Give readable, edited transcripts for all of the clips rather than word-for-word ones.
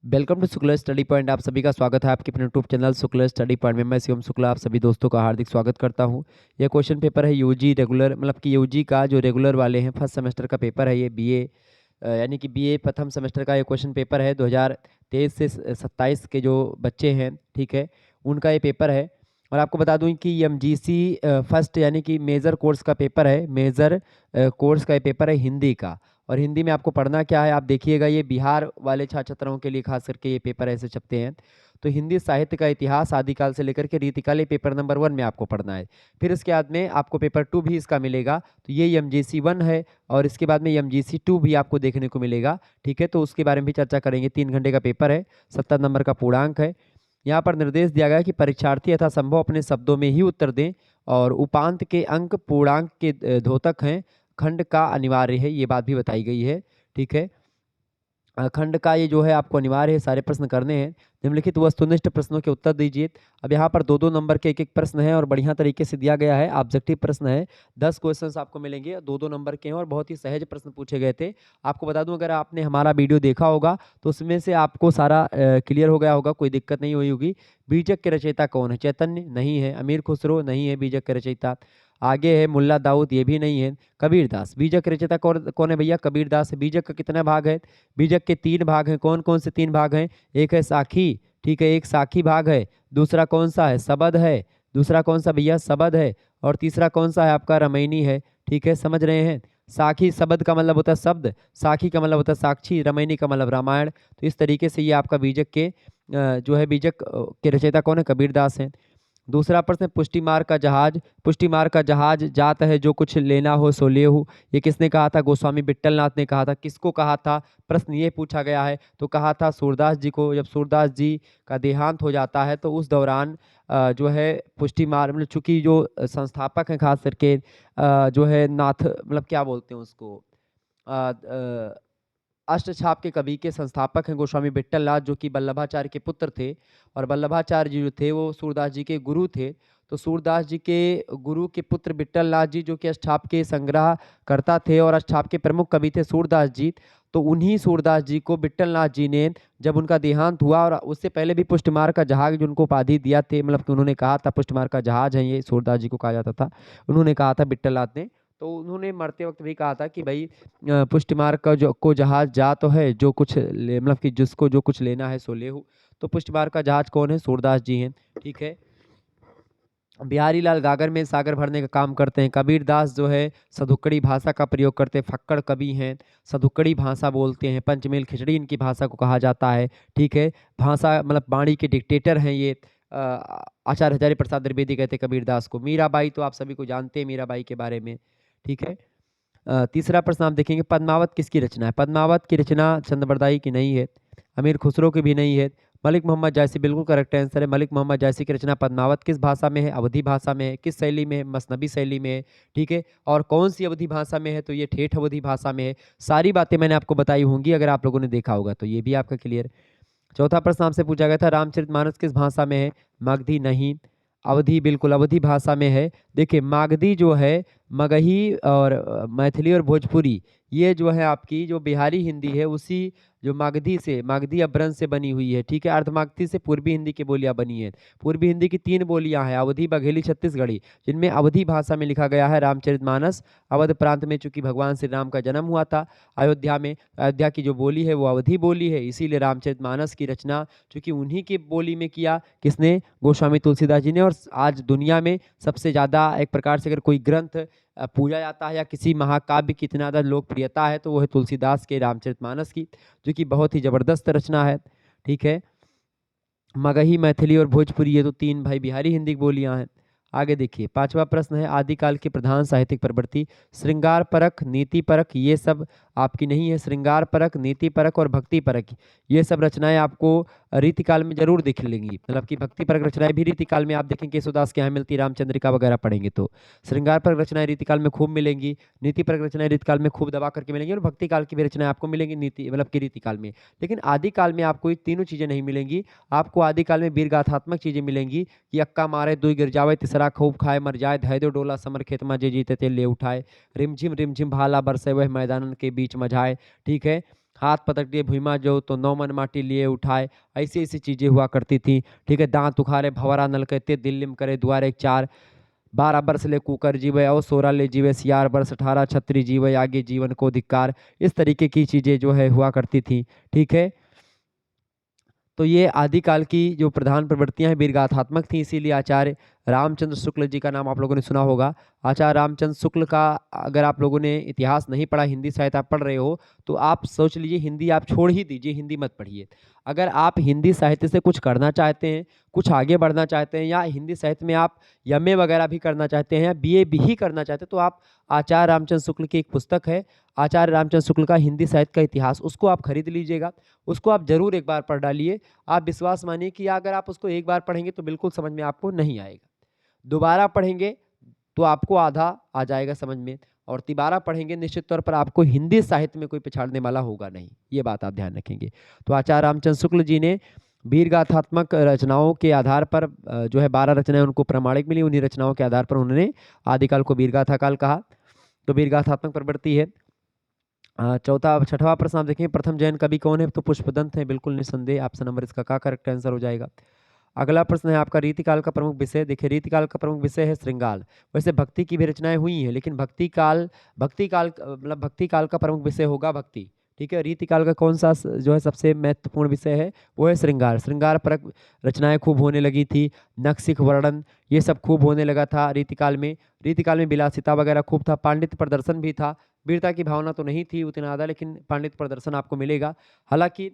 Welcome to Shukla study point. आप सभी का स्वागत है आपके अपने YouTube channel Shukla study point में। मैं शिवम शुक्ला आप सभी दोस्तों का हार्दिक स्वागत करता हूं। यह क्वेश्चन पेपर है यूजी रेगुलर, मतलब कि यूजी का जो रेगुलर वाले हैं फर्स्ट सेमेस्टर का पेपर है। ये बीए यानी कि बीए प्रथम सेमेस्टर का ये क्वेश्चन पेपर है। 2023 से 27 के जो बच्चे हैं, ठीक है, उनका ये पेपर है। और आपको बता दूं कि एमजीसी फर्स्ट यानी कि मेजर कोर्स का पेपर है। मेजर कोर्स का ये पेपर है हिंदी का। और हिंदी में आपको पढ़ना क्या है, आप देखिएगा। ये बिहार वाले छात्र छात्राओं के लिए खास करके ये पेपर ऐसे छपते हैं। तो हिंदी साहित्य का इतिहास आदिकाल से लेकर के रीतिकाल, ये पेपर नंबर 1 में आपको पढ़ना है। फिर इसके बाद में आपको पेपर 2 भी इसका मिलेगा। तो ये एमजीसी 1 है और इसके बाद में एमजीसी 2 भी आपको देखने को मिलेगा, ठीक है। तो उसके बारे में भी चर्चा करेंगे। 3 घंटे का पेपर है, 70 नंबर का पूर्णांक है। यहाँ पर निर्देश दिया गया है कि परीक्षार्थी यथासंभव अपने शब्दों में ही उत्तर दें और उपांत के अंक पूर्णांक के द्योतक हैं, खंड का अनिवार्य है। ये बात भी बताई गई है, ठीक है। खंड का ये जो है आपको अनिवार्य है, सारे प्रश्न करने हैं। निम्नलिखित वस्तुनिष्ठ प्रश्नों के उत्तर दीजिए। अब यहाँ पर 2-2 नंबर के एक एक प्रश्न है और बढ़िया तरीके से दिया गया है। ऑब्जेक्टिव प्रश्न है, 10 क्वेश्चंस आपको मिलेंगे, 2-2 नंबर के हैं और बहुत ही सहज प्रश्न पूछे गए थे। आपको बता दूं, अगर आपने हमारा वीडियो देखा होगा तो उसमें से आपको सारा क्लियर हो गया होगा, कोई दिक्कत नहीं हुई होगी। बीजक के रचयिता कौन है? चैतन्य नहीं है। अमीर खुसरो नहीं है बीजक के रचयिता। आगे है मुल्ला दाऊद, ये भी नहीं है। कबीरदास, बीजक के रचयिता कौन कौन है भैया? कबीरदास है। बीजक का कितना भाग है? बीजक के 3 भाग हैं। कौन कौन से 3 भाग हैं? एक है साखी, ठीक है, एक साखी भाग है। दूसरा कौन सा है? सबद है। दूसरा कौन सा भैया? सबद है। और तीसरा कौन सा है आपका? रमैनी है, ठीक है, समझ रहे हैं। साखी, शब्द का मतलब होता है शब्द, साखी का मतलब होता है साक्षी, रमैनी का मतलब रामायण। तो इस तरीके से ये आपका बीजक के जो है बीजक के रचयिता कौन है? कबीरदास हैं। दूसरा प्रश्न, पुष्टि मार्ग का जहाज। पुष्टि मार्ग का जहाज जात है जो कुछ लेना हो सो लेहु। ये किसने कहा था? गोस्वामी विट्ठलनाथ ने कहा था। किसको कहा था? प्रश्न ये पूछा गया है। तो कहा था सूरदास जी को। जब सूरदास जी का देहांत हो जाता है तो उस दौरान जो है पुष्टि मार्ग, मतलब चूंकि जो संस्थापक हैं खास करके जो है नाथ, मतलब क्या बोलते हैं उसको, अष्टछाप के कवि के संस्थापक हैं गोस्वामी विट्ठलनाथ, जो कि वल्लभाचार्य के पुत्र थे। और वल्लभाचार्य जी जो थे वो सूरदास जी के गुरु थे। तो सूरदास जी के गुरु के पुत्र विट्ठलनाथ जी, जो कि अष्टछाप के संग्रह करता थे और अष्टछाप के प्रमुख कवि थे सूरदास जी। तो उन्हीं सूरदास जी को विट्ठलनाथ जी ने, जब उनका देहांत हुआ, और उससे पहले भी पुष्टमार्ग का जहाज जो उनको उपाधि दिया थे, मतलब कि उन्होंने कहा था पुष्टमार्ग का जहाज है ये, सूरदास जी को कहा जाता था, उन्होंने कहा था विट्ठलनाथ ने। तो उन्होंने मरते वक्त भी कहा था कि भाई पुष्ट मार्ग का जो को जहाज जा तो है, जो कुछ ले, मतलब कि जिसको जो कुछ लेना है सो लेहु। तो पुष्ट मार्ग का जहाज कौन है? सूरदास जी हैं, ठीक है। बिहारी लाल गागर में सागर भरने का काम करते हैं। कबीरदास जो है सधुक्कड़ी भाषा का प्रयोग करते हैं, फक्कड़ कवि हैं, सधुक्कड़ी भाषा बोलते हैं। पंचमेल खिचड़ी इनकी भाषा को कहा जाता है, ठीक है। भाषा मतलब वाणी के डिक्टेटर हैं ये। आचार्य हजारी प्रसाद द्विवेदी कहते हैं कबीरदास को। मीराबाई तो आप सभी को जानते हैं मीराबाई के बारे में, ठीक है। तीसरा प्रश्न आप देखेंगे, पद्मावत किसकी रचना है? पद्मावत की रचना चंद्रबरदाई की नहीं है, अमीर खुसरो की भी नहीं है, मलिक मोहम्मद जायसी बिल्कुल करेक्ट आंसर है। मलिक मोहम्मद जायसी की रचना पद्मावत किस भाषा में है? अवधी भाषा में है। किस शैली में है? मसनबी शैली में है, ठीक है। और कौन सी अवधी भाषा में है? तो ये ठेठ अवधी भाषा में है। सारी बातें मैंने आपको बताई होंगी, अगर आप लोगों ने देखा होगा तो ये भी आपका क्लियर। चौथा प्रश्न आपसे पूछा गया था, रामचरितमानस किस भाषा में है? मगधी नहीं, अवधी बिल्कुल अवधी भाषा में है। देखिए मागधी जो है, मगही और मैथिली और भोजपुरी, ये जो है आपकी जो बिहारी हिंदी है, उसी जो मागधी से, मागधी अपभ्रंश से बनी हुई है, ठीक है। अर्धमागधी से पूर्वी हिंदी की बोलियां बनी है। पूर्वी हिंदी की 3 बोलियां हैं, अवधी, बघेली, छत्तीसगढ़ी, जिनमें अवधी भाषा में लिखा गया है रामचरितमानस। अवध प्रांत में चूंकि भगवान श्री राम का जन्म हुआ था अयोध्या में, अयोध्या की जो बोली है वो अवधी बोली है, इसीलिए रामचरितमानस की रचना चूंकि उन्हीं की बोली में किया, किसने? गोस्वामी तुलसीदास जी ने। और आज दुनिया में सबसे ज़्यादा एक प्रकार से अगर कोई ग्रंथ पूजा जाता है या किसी महाकाव्य की इतना ज़्यादा लोकप्रियता है तो वो है तुलसीदास के रामचरितमानस की, जो कि बहुत ही जबरदस्त रचना है, ठीक है। मगही, मैथिली और भोजपुरी, ये तो 3 भाई बिहारी हिंदी की बोलियां हैं। आगे देखिए, 5वां प्रश्न है, आदिकाल की प्रधान साहित्यिक प्रवृत्ति। श्रृंगार परक, नीति परक, ये सब आपकी नहीं है। श्रृंगार परक, नीति परक और भक्ति परक, ये सब रचनाएं आपको रीतिकाल में जरूर दिख लेंगी। मतलब कि भक्ति परक रचनाएं भी रीतिकाल में आप देखेंगे केशवदास के यहाँ मिलती, रामचंद्रिका वगैरह पढ़ेंगे तो। श्रृंगार परक रचनाएं रीतिकाल में खूब मिलेंगी, नीति परक रचनाएं रीतिकाल में खूब दबा करके मिलेंगी, और भक्ति काल की भी रचनाएं आपको मिलेंगी नीति मतलब की रीतिकाल में। लेकिन आदिकाल में आपको ये तीनों चीजें नहीं मिलेंगी। आपको आदिकाल में वीरगाथात्मक चीजें मिलेंगी कि अक्का मारे दुई गिर जावे, तीसरा खूब खाए मर जाए, धय दो डोला समर खेत में जे जीते ते ले उठाए, रिमझिम भाला बरसे वह मैदानन के बीच मझाए, ठीक है। हाथ पटक दिए भुइमा जो तो 9 मन माटी लिए उठाए, ऐसी ऐसी चीजें हुआ करती थी। ठीक है, दांत उखाड़े भंवरा नल कहते दिल्लीम करे द्वार एक चार, 12 बरस ले कुकर जीवे और 16 ले जीवे सियार, बरस 18 छत्री जीवे आगे जीवन को धिक्कार। इस तरीके की चीजें जो है हुआ करती थी। ठीक है, तो ये आदिकाल की जो प्रधान प्रवृत्तियां हैं वीरगाथात्मक थी, इसीलिए आचार्य रामचंद्र शुक्ल जी का नाम आप लोगों ने सुना होगा। आचार्य रामचंद्र शुक्ल का अगर आप लोगों ने इतिहास नहीं पढ़ा, हिंदी साहित्य आप पढ़ रहे हो, तो आप सोच लीजिए हिंदी आप छोड़ ही दीजिए, हिंदी मत पढ़िए। अगर आप हिंदी साहित्य से कुछ करना चाहते हैं, कुछ आगे बढ़ना चाहते हैं, या हिंदी साहित्य में आप एमए वगैरह भी करना चाहते हैं या बीए भी करना चाहते हैं, तो आप आचार्य रामचंद्र शुक्ल की एक पुस्तक है आचार्य रामचंद्र शुक्ल का हिंदी साहित्य का इतिहास, उसको आप खरीद लीजिएगा। उसको आप जरूर एक बार पढ़ डालिए। आप विश्वास मानिए कि अगर आप उसको एक बार पढ़ेंगे तो बिल्कुल समझ में आपको नहीं आएगा, दोबारा पढ़ेंगे तो आपको आधा आ जाएगा समझ में, और तिबारा पढ़ेंगे निश्चित तौर पर आपको हिंदी साहित्य में कोई पिछाड़ने वाला होगा नहीं। ये बात आप ध्यान रखेंगे। तो आचार्य रामचंद्र शुक्ल जी ने वीरगाथात्मक रचनाओं के आधार पर जो है 12 रचनाएं उनको प्रमाणिक मिली, उन्हीं रचनाओं के आधार पर उन्होंने आदिकाल को वीरगाथा काल कहा। तो वीरगाथात्मक प्रवृत्ति है। चौथा छठवां प्रश्न आप देखें, प्रथम जैन कवि कौन है? तो पुष्पदंत है, बिल्कुल निसंदेह। ऑप्शन नंबर इसका का करेक्ट आंसर हो जाएगा। अगला प्रश्न है आपका रीतिकाल का प्रमुख विषय। देखिए रीतिकाल का प्रमुख विषय है श्रृंगार। वैसे भक्ति की भी रचनाएं हुई हैं, लेकिन भक्ति काल का प्रमुख विषय होगा भक्ति। ठीक है, रीतिकाल का कौन सा जो है सबसे महत्वपूर्ण विषय है, वो है श्रृंगार। श्रृंगार पर रचनाएं खूब होने लगी थी, नक्सिक वर्णन ये सब खूब होने लगा था रीतिकाल में। रीतिकाल में विलासिता वगैरह खूब था, पांडित्य प्रदर्शन भी था। वीरता की भावना तो नहीं थी उतना ज़्यादा, लेकिन पांडित्य प्रदर्शन आपको मिलेगा। हालांकि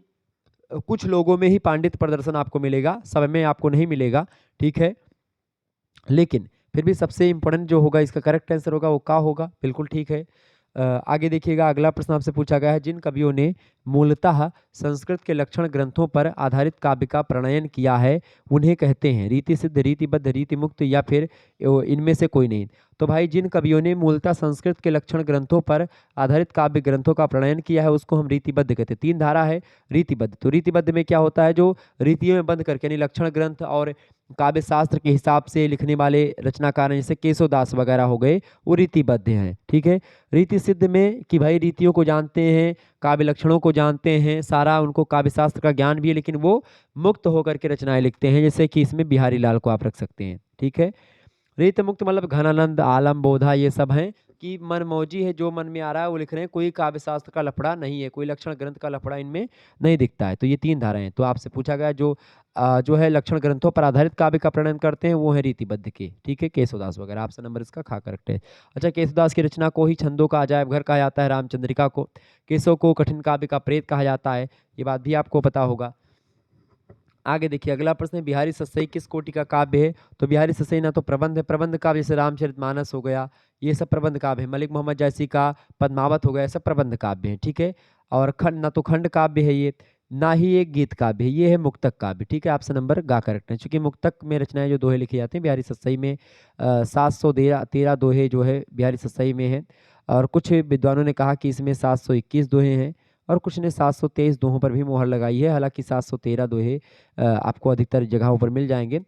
कुछ लोगों में ही पांडित्य प्रदर्शन आपको मिलेगा, सब में आपको नहीं मिलेगा। ठीक है, लेकिन फिर भी सबसे इंपॉर्टेंट जो होगा, इसका करेक्ट आंसर होगा वो का होगा, बिल्कुल ठीक है। आगे देखिएगा, अगला प्रश्न आपसे पूछा गया है, जिन कवियों ने मूलतः संस्कृत के लक्षण ग्रंथों पर आधारित काव्य का प्रणयन किया है उन्हें कहते हैं रीति सिद्ध, रीतिबद्ध, रीति मुक्त, या फिर इनमें से कोई नहीं। तो भाई जिन कवियों ने मूलतः संस्कृत के लक्षण ग्रंथों पर आधारित काव्य ग्रंथों का प्रणयन किया है उसको हम रीतिबद्ध कहते हैं। 3 धारा है रीतिबद्ध। तो रीतिबद्ध में क्या होता है, जो रीतियों में बंद करके यानी लक्षण ग्रंथ और काव्य शास्त्र के हिसाब से लिखने वाले रचनाकार हैं, जैसे केशवदास वगैरह हो गए, वो रीतिबद्ध हैं। ठीक है, रीति सिद्ध में कि भाई रीतियों को जानते हैं, काव्य लक्षणों को जानते हैं, सारा उनको काव्य शास्त्र का ज्ञान भी है, लेकिन वो मुक्त होकर के रचनाएं लिखते हैं, जैसे कि इसमें बिहारी लाल को आप रख सकते हैं। ठीक है, रीत मुक्त मतलब घनानंद, आलम, बोधा, ये सब हैं कि मनमौजी है, जो मन में आ रहा है वो लिख रहे हैं, कोई काव्य शास्त्र का लफड़ा नहीं है, कोई लक्षण ग्रंथ का लफड़ा इनमें नहीं दिखता है। तो ये 3 धाराएं हैं। तो आपसे पूछा गया जो है लक्षण ग्रंथों पर आधारित काव्य का प्रणयन करते हैं वो है रीतिबद्ध के। ठीक है, केशवदास वगैरह। ऑप्शन नंबर इसका खा करेक्ट है। अच्छा, केशवदास की रचना को ही छंदों का अजायब घर कहा जाता है, रामचंद्रिका को। केशव को कठिन काव्य का प्रेत कहा जाता है, ये बात भी आपको पता होगा। आगे देखिए, अगला प्रश्न है, बिहारी सस्सई किस कोटि का काव्य है? तो बिहारी सस्सई ना तो प्रबंध है, प्रबंध काव्य जैसे रामचरितमानस हो गया, ये सब प्रबंध काव्य है। मलिक मोहम्मद जैसी का पद्मावत हो गया, सब प्रबंध काव्य है। ठीक है, और खंड ना तो खंड काव्य है ये, ना ही एक गीत काव्य है, ये है मुक्तक काव्य। ठीक है, ऑप्शन नंबर गा करेक्ट है। चूंकि मुक्तक में रचनाएं जो दोहे लिखे जाते हैं बिहारी सस्सई में 713 दोहे जो है बिहारी सस्सई में है, और कुछ विद्वानों ने कहा कि इसमें 721 दोहे हैं, और कुछ ने 723 दोहों पर भी मोहर लगाई है। हालांकि 713 दोहे आपको अधिकतर जगहों पर मिल जाएंगे।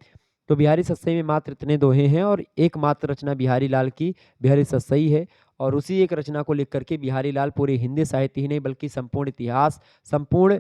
तो बिहारी सस्सई में मात्र इतने दोहे हैं, और एकमात्र रचना बिहारी लाल की बिहारी सस्सई है, और उसी एक रचना को लिख करके बिहारी लाल पूरे हिंदी साहित्य ही नहीं बल्कि संपूर्ण इतिहास, संपूर्ण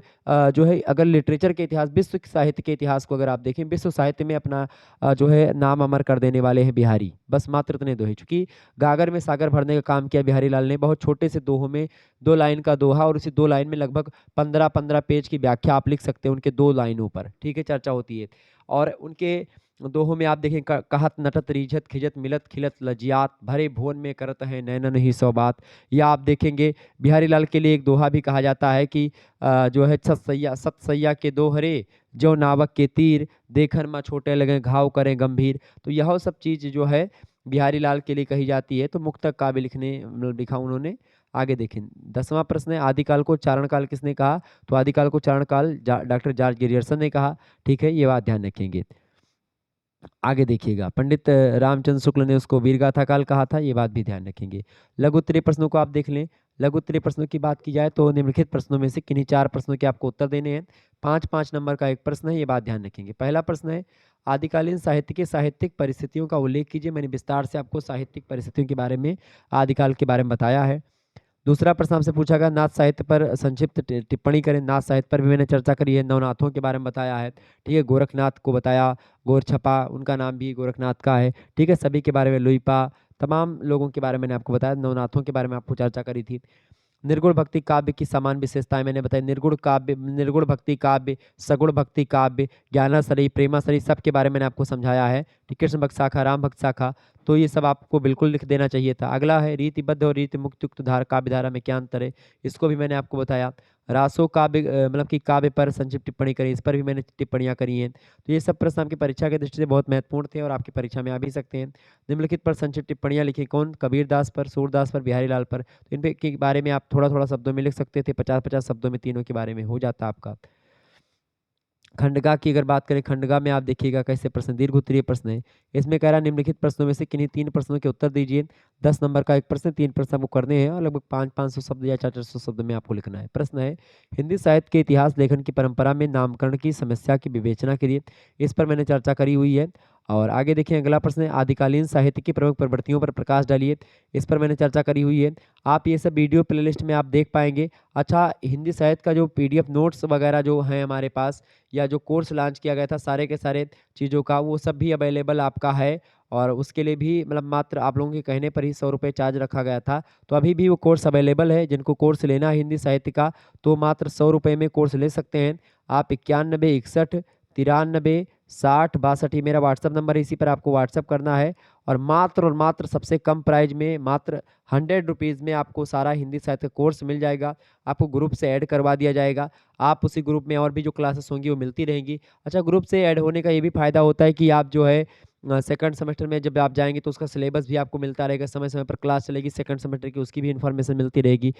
जो है अगर लिटरेचर के इतिहास, विश्व साहित्य के इतिहास को अगर आप देखें, विश्व साहित्य में अपना जो है नाम अमर कर देने वाले हैं बिहारी। बस मात्र इतने दोहे, चूंकि गागर में सागर भरने का काम किया बिहारी लाल ने, बहुत छोटे से दोहों में 2 लाइन का दोहा, और उसी 2 लाइन में लगभग 15-15 पेज की व्याख्या आप लिख सकते हैं उनके 2 लाइनों पर। ठीक है, चर्चा होती है। और उनके दोहों में आप देखें, कहत नटत रीझत खिजत मिलत खिलत लजियात, भरे भुवन में करत है नैनन ही सौ बात। या आप देखेंगे बिहारी लाल के लिए एक दोहा भी कहा जाता है कि जो है सत सैया के दोहरे जो नावक के तीर, देखन में छोटे लगे घाव करें गंभीर। तो यह सब चीज़ जो है बिहारी लाल के लिए कही जाती है। तो मुक्तक काव्य लिखा उन्होंने। आगे देखें, 10वां प्रश्न है, आदिकाल को चारण काल किसने कहा? तो आदिकाल को चारण काल डॉक्टर जॉर्ज गिरियर्सन ने कहा। ठीक है, ये बात ध्यान रखेंगे। आगे देखिएगा, पंडित रामचंद्र शुक्ल ने उसको वीरगाथा काल कहा था, ये बात भी ध्यान रखेंगे। लघु उत्तरीय प्रश्नों को आप देख लें। लघु उत्तरीय प्रश्नों की बात की जाए तो निम्नलिखित प्रश्नों में से किन्हीं 4 प्रश्नों के आपको उत्तर देने हैं। 5-5 नंबर का एक प्रश्न है, ये बात ध्यान रखेंगे। पहला प्रश्न है, आदिकालीन साहित्य के साहित्यिक परिस्थितियों का उल्लेख कीजिए। मैंने विस्तार से आपको साहित्यिक परिस्थितियों के बारे में, आदिकाल के बारे में बताया है। दूसरा प्रश्न आपसे पूछा गया नाथ साहित्य पर संक्षिप्त टिप्पणी करें। नाथ साहित्य पर भी मैंने चर्चा करी है, नवनाथों के बारे में बताया है, ठीक है। गोरखनाथ को बताया, गोरछपा उनका नाम भी गोरखनाथ का है, ठीक है। सभी के बारे में, लुइपा, तमाम लोगों के बारे में मैंने आपको बताया, नवनाथों के बारे में आपको चर्चा करी थी। निर्गुण भक्ति काव्य की समान विशेषताएं मैंने बताई। निर्गुण काव्य, निर्गुण भक्ति काव्य, सगुण भक्ति काव्य, ज्ञानासरी, प्रेमासरी, सब के बारे में मैंने आपको समझाया है। कृष्ण भक्त शाखा, राम भक्त शाखा, तो ये सब आपको बिल्कुल लिख देना चाहिए था। अगला है रीतिबद्ध और रीति मुक्त युक्त धारा, काव्य धारा में क्या अंतर है, इसको भी मैंने आपको बताया। रासो काव्य मतलब कि काव्य पर संक्षिप्त टिप्पणी करी, इस पर भी मैंने टिप्पणियां करी हैं। तो ये सब प्रश्न आपकी परीक्षा की दृष्टि से बहुत महत्वपूर्ण थे और आपकी परीक्षा में आ भी सकते हैं। निम्नलिखित पर संक्षिप्त टिप्पणियां लिखी, कौन, कबीरदास पर, सूरदास पर, बिहारी लाल पर। तो इन पे के बारे में आप थोड़ा थोड़ा शब्दों में लिख सकते थे, 50-50 शब्दों में तीनों के बारे में हो जाता आपका। खंडगा की अगर बात करें, खंडगा में आप देखिएगा कैसे प्रश्न, दीर्घ उत्तरीय प्रश्न है। इसमें कह रहा है निम्नलिखित प्रश्नों में से किन्हीं 3 प्रश्नों के उत्तर दीजिए। 10 नंबर का एक प्रश्न, 3 प्रश्न आपको करने हैं और लगभग 500-500 शब्द या 400-400 शब्द में आपको लिखना है। प्रश्न है, हिंदी साहित्य के इतिहास लेखन की परंपरा में नामकरण की समस्या की विवेचना करिए। इस पर मैंने चर्चा करी हुई है। और आगे देखिए, अगला प्रश्न है, आदिकालीन साहित्य की प्रमुख प्रवृत्तियों पर प्रकाश डालिए। इस पर मैंने चर्चा करी हुई है। आप ये सब वीडियो प्लेलिस्ट में आप देख पाएंगे। अच्छा, हिंदी साहित्य का जो पीडीएफ नोट्स वगैरह जो हैं हमारे पास, या जो कोर्स लॉन्च किया गया था सारे के सारे चीज़ों का, वो सब भी अवेलेबल आपका है। और उसके लिए भी मतलब मात्र आप लोगों के कहने पर ही 100 रुपये चार्ज रखा गया था। तो अभी भी वो कोर्स अवेलेबल है। जिनको कोर्स लेना है हिंदी साहित्य का, तो मात्र 100 रुपये में कोर्स ले सकते हैं आप। 91 61 93 60 62 ये मेरा व्हाट्सअप नंबर है, इसी पर आपको व्हाट्सअप करना है। और मात्र सबसे कम प्राइस में, मात्र 100 रुपीज़ में आपको सारा हिंदी साहित्य कोर्स मिल जाएगा। आपको ग्रुप से ऐड करवा दिया जाएगा। आप उसी ग्रुप में और भी जो क्लासेस होंगी वो मिलती रहेंगी। अच्छा, ग्रुप से ऐड होने का ये भी फ़ायदा होता है कि आप जो है सेकंड सेमेस्टर में जब आप जाएँगे तो उसका सिलेबस भी आपको मिलता रहेगा, समय-समय पर क्लास चलेगी सेकंड सेमेस्टर की, उसकी भी इन्फॉर्मेशन मिलती रहेगी।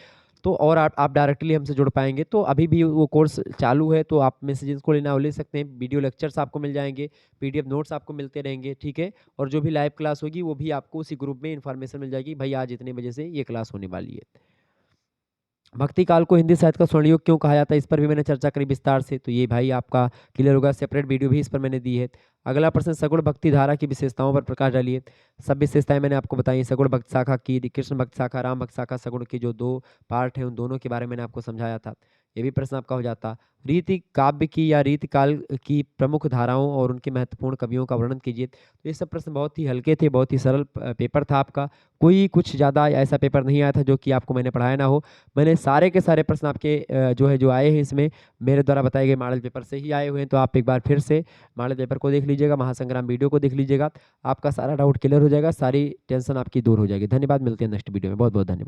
तो और आप डायरेक्टली हमसे जुड़ पाएँगे। तो अभी भी वो कोर्स चालू है, तो आप में से जिसको लेना है वो ले सकते हैं। वीडियो लेक्चर्स आपको मिल जाएँगे, पीडीएफ नोट्स आपको मिलते रहेंगे, ठीक है? और जो भी लाइव क्लास होगी वो भी आपको उसी ग्रुप में इन्फॉर्मेशन मिल जाएगी, भाई आज इतने बजे से ये क्लास होने वाली है। भक्ति काल को हिंदी साहित्य का स्वर्ण युग क्यों कहा जाता है, इस पर भी मैंने चर्चा करी विस्तार से, तो ये भाई आपका क्लियर होगा। सेपरेट वीडियो भी इस पर मैंने दी है। अगला प्रश्न, सगुण भक्ति धारा की विशेषताओं पर प्रकाश डालिए। सब विशेषताएं मैंने आपको बताई। सगुण भक्त शाखा की, कृष्ण भक्त शाखा, राम भक्त शाखा, सगुण के जो 2 पार्ट हैं उन दोनों के बारे में मैंने आपको समझाया था। ये भी प्रश्न आपका हो जाता। रीति काव्य की या रीति काल की प्रमुख धाराओं और उनके महत्वपूर्ण कवियों का वर्णन कीजिए। तो ये सब प्रश्न बहुत ही हल्के थे, बहुत ही सरल पेपर था आपका। कोई कुछ ज़्यादा ऐसा पेपर नहीं आया था जो कि आपको मैंने पढ़ाया ना हो। मैंने सारे के सारे प्रश्न आपके जो आए हैं इसमें मेरे द्वारा बताए गए मॉडल पेपर से ही आए हुए हैं। तो आप एक बार फिर से मॉडल पेपर को देख लीजिएगा, महासंग्राम वीडियो को देख लीजिएगा। आपका सारा डाउट क्लियर हो जाएगा, सारी टेंशन आपकी दूर हो जाएगी। धन्यवाद, मिलते हैं नेक्स्ट वीडियो में। बहुत बहुत धन्यवाद।